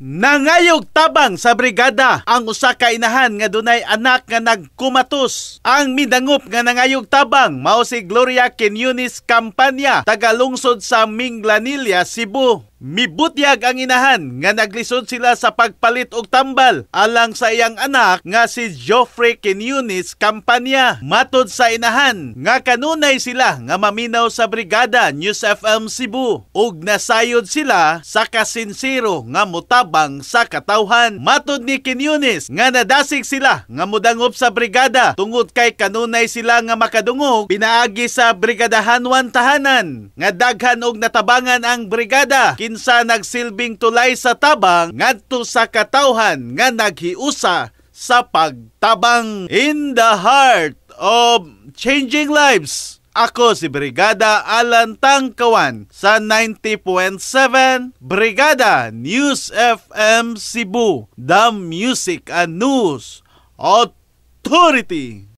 Nangayog tabang sa brigada ang usa ka inahan nga dunay anak nga nagkumatos. Ang midangop nga nangayog tabang mao si Gloria Quiñones Campania, tagalungsod sa Minglanilla, Cebu. Mibutyag ang inahan nga naglisod sila sa pagpalit og tambal alang sa iyang anak nga si Joffrey Quiñones Campania. Matod sa inahan nga kanunay sila nga maminaw sa brigada News FM Cebu ug nasayod sila sa kasinsiro nga mutabang sa katawhan. Matod ni Quiñones nga nadasig sila nga mudangop sa brigada tungod kay kanunay sila nga makadungog pinaagi sa brigadahanwan tahanan nga daghan og natabangan ang brigada kinsa nagsilbing tulay sa tabang ngadto sa katawhan nga naghiusa sa pagtabang. In the heart of changing lives, ako si Brigada Alan Tangkawan sa 90.7 Brigada News FM Cebu, the Music and News Authority.